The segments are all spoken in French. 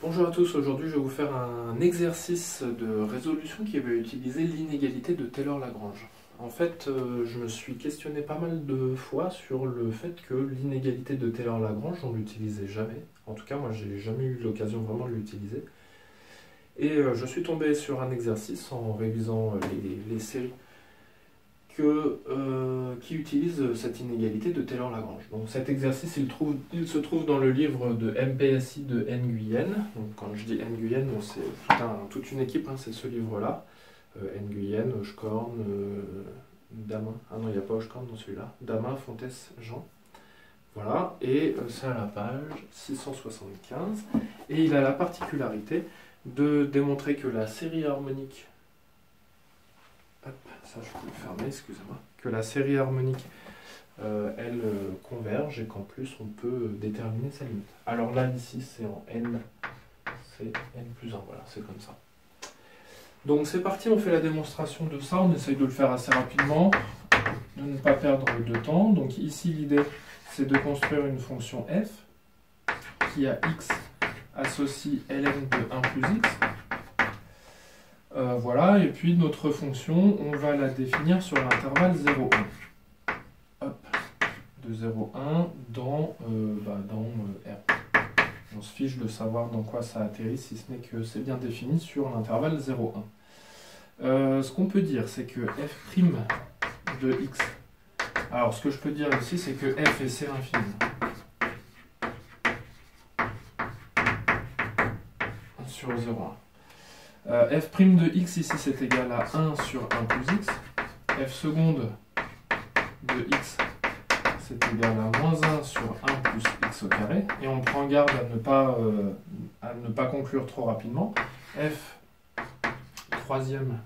Bonjour à tous, aujourd'hui je vais vous faire un exercice de résolution qui va utiliser l'inégalité de Taylor-Lagrange. En fait, je me suis questionné pas mal de fois sur le fait que l'inégalité de Taylor-Lagrange, on ne l'utilisait jamais. En tout cas, moi j'ai jamais eu l'occasion vraiment de l'utiliser. Et je suis tombé sur un exercice en révisant les séries qui utilise cette inégalité de Taylor-Lagrange. Donc cet exercice, il se trouve dans le livre de MPSI de Nguyen. Donc quand je dis Nguyen, bon, c'est toute une équipe, hein, c'est ce livre-là. Nguyen, Hochkorn, Damin. Ah non, il n'y a pas Hochkorn dans celui-là. Damin, Fontès, Jean. Voilà, et c'est à la page 675. Et il a la particularité de démontrer que la série harmonique... Hop, ça je peux le fermer, excusez-moi. Que la série harmonique, elle converge et qu'en plus on peut déterminer sa limite. Alors là, ici, c'est en n, c'est n plus 1, voilà, c'est comme ça. Donc c'est parti, on fait la démonstration de ça, on essaye de le faire assez rapidement, de ne pas perdre de temps. Donc ici, l'idée, c'est de construire une fonction f qui a x associe ln de 1 plus x. Voilà, et puis notre fonction, on va la définir sur l'intervalle 0,1. Hop, de 0,1 dans R. On se fiche de savoir dans quoi ça atterrit, si ce n'est que c'est bien défini sur l'intervalle 0,1. Ce qu'on peut dire, c'est que f' de x. Alors, ce que je peux dire ici, c'est que f est C infini. Sur 0,1. F' de x ici c'est égal à 1 sur 1 plus x. F seconde de x c'est égal à moins 1 sur 1 plus x au carré. Et on prend garde à ne pas conclure trop rapidement. F troisième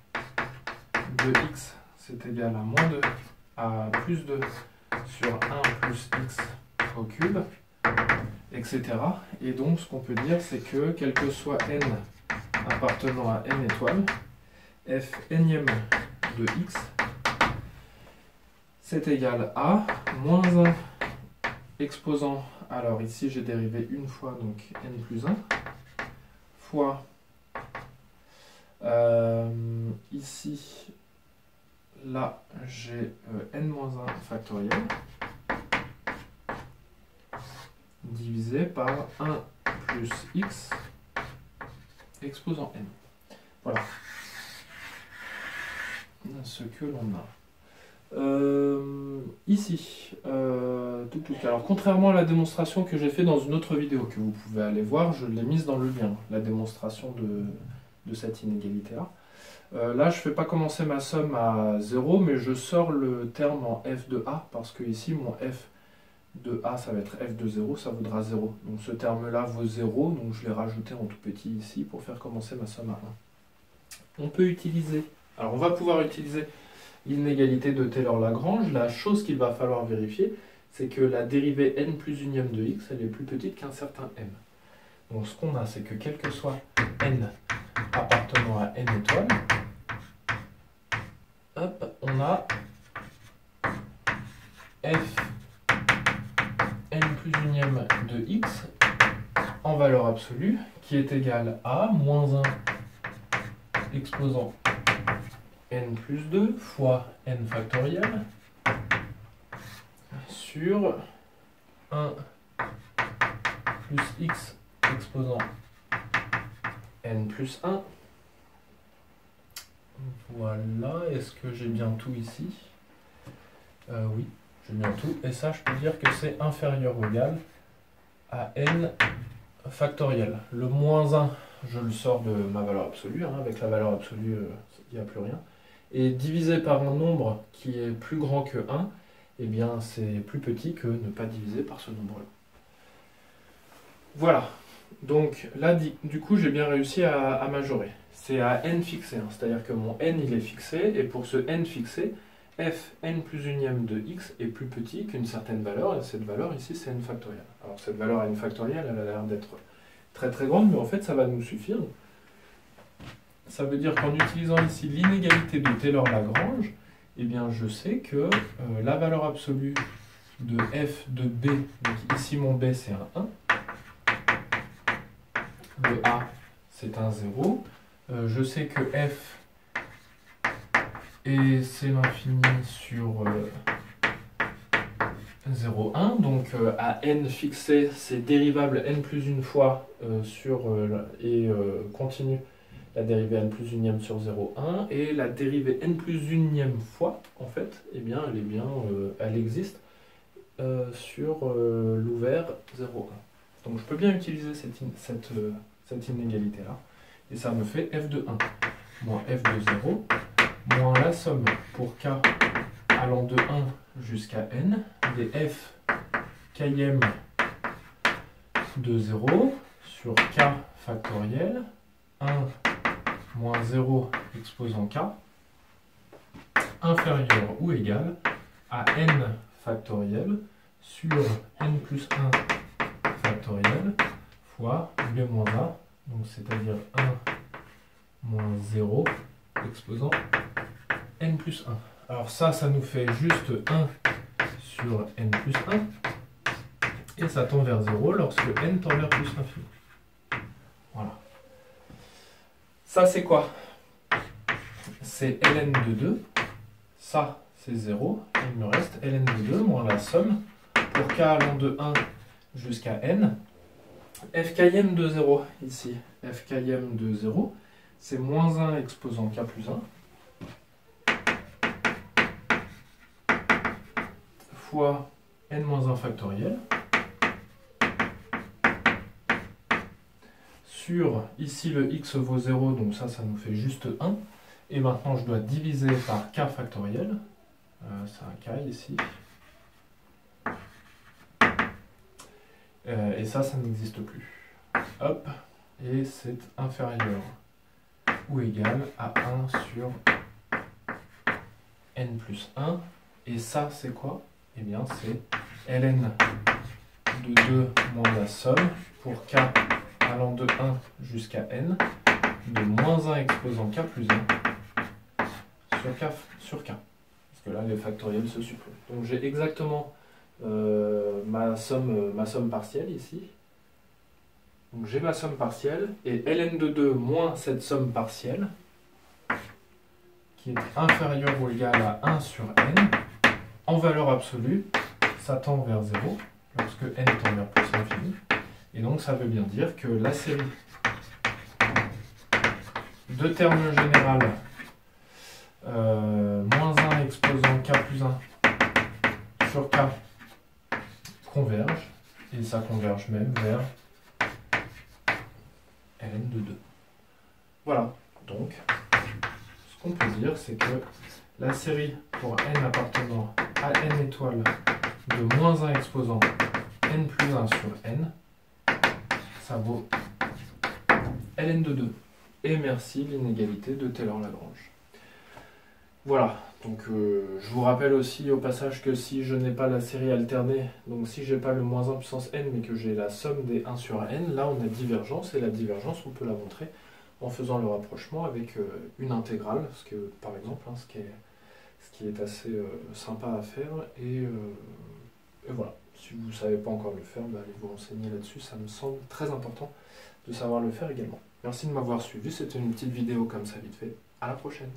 de x c'est égal à moins 2 à plus 2 sur 1 plus x au cube, etc. Et donc ce qu'on peut dire c'est que quel que soit n appartenant à n étoiles, f énième de x, c'est égal à moins 1 exposant, alors ici j'ai dérivé une fois, donc n plus 1, fois, ici, là j'ai n-1 factoriel, divisé par 1 plus x, exposant n. Voilà ce que l'on a. Ici, alors contrairement à la démonstration que j'ai fait dans une autre vidéo que vous pouvez aller voir, je l'ai mise dans le lien, la démonstration de cette inégalité-là. Là, je ne fais pas commencer ma somme à 0, mais je sors le terme en f de a, parce que ici, mon f de a, ça va être f de 0, ça vaudra 0. Donc ce terme-là vaut 0, donc je l'ai rajouté en tout petit ici pour faire commencer ma somme à 1. On peut utiliser, alors on va pouvoir utiliser l'inégalité de Taylor-Lagrange. La chose qu'il va falloir vérifier, c'est que la dérivée n plus unième de x, elle est plus petite qu'un certain m. Donc ce qu'on a, c'est que quel que soit n appartenant à n étoiles, hop, on a f n plus unième de x en valeur absolue qui est égal à moins 1 exposant n plus 2 fois n factoriel sur 1 plus x exposant n plus 1. Voilà, est-ce que j'ai bien tout ici? Oui. Bien tout, et ça je peux dire que c'est inférieur ou égal à n factoriel. Le moins 1, je le sors de ma valeur absolue, hein, avec la valeur absolue, il n'y a plus rien. Et divisé par un nombre qui est plus grand que 1, eh bien c'est plus petit que ne pas diviser par ce nombre-là. Voilà, donc là du coup j'ai bien réussi à majorer. C'est à n fixé, hein, c'est-à-dire que mon n il est fixé, et pour ce n fixé, f n plus unième de x est plus petit qu'une certaine valeur, et cette valeur ici c'est n factoriel. Alors cette valeur n factoriel, elle a l'air d'être très très grande, mais en fait ça va nous suffire. Ça veut dire qu'en utilisant ici l'inégalité de Taylor-Lagrange, eh bien je sais que la valeur absolue de f de b, donc ici mon b c'est un 1, de A, c'est un 0. Je sais que f et c'est l'infini sur 0, 1. Donc à n fixé, c'est dérivable n plus une fois continue la dérivée n plus unième sur 0, 1. Et la dérivée n plus unième fois, en fait, eh bien, elle existe sur l'ouvert 0, 1. Donc je peux bien utiliser cette inégalité-là. Et ça me fait f de 1 moins f de 0 moins la somme pour k allant de 1 jusqu'à n des f km de 0 sur k factoriel 1 moins 0 exposant k inférieur ou égal à n factoriel sur n plus 1 factoriel fois b moins a, donc c'est-à-dire 1 moins 0 exposant n plus 1. Alors ça nous fait juste 1 sur n plus 1, et ça tend vers 0 lorsque n tend vers plus l'infini. Voilà. Ça c'est quoi? C'est ln de 2, ça c'est 0, et il me reste ln de 2 moins la somme pour k allant de 1 jusqu'à n, fkm de 0 ici, fkm de 0, c'est moins 1 exposant k plus 1, fois n-1 factoriel, sur, ici le x vaut 0, donc ça nous fait juste 1, et maintenant je dois diviser par k factoriel, c'est un k ici, et ça n'existe plus. Hop, et c'est inférieur ou égal à 1 sur n plus 1, et ça c'est quoi? Eh bien c'est ln de 2 moins la somme pour k allant de 1 jusqu'à n de moins 1 exposant k plus 1 sur k. Parce que là les factoriels se suppriment. Donc j'ai exactement ma somme partielle ici. Donc j'ai ma somme partielle et ln de 2 moins cette somme partielle qui est inférieure ou égale à 1 sur n. En valeur absolue, ça tend vers 0 lorsque n tend vers plus l'infini. Et donc ça veut bien dire que la série de termes générales moins 1 exposant k plus 1 sur k converge, et ça converge même vers ln de 2. Voilà, donc ce qu'on peut dire, c'est que la série pour n appartenant à n étoiles de moins 1 exposant n plus 1 sur n, ça vaut ln de 2. Et merci l'inégalité de Taylor-Lagrange. Voilà, donc je vous rappelle aussi au passage que si je n'ai pas la série alternée, donc si j'ai pas le moins 1 puissance n, mais que j'ai la somme des 1 sur n, là on a divergence, et la divergence on peut la montrer en faisant le rapprochement avec une intégrale, ce que, par exemple, ce qui est assez sympa à faire, et voilà. Si vous ne savez pas encore le faire, allez vous renseigner là-dessus, ça me semble très important de savoir le faire également. Merci de m'avoir suivi, c'était une petite vidéo comme ça vite fait. À la prochaine.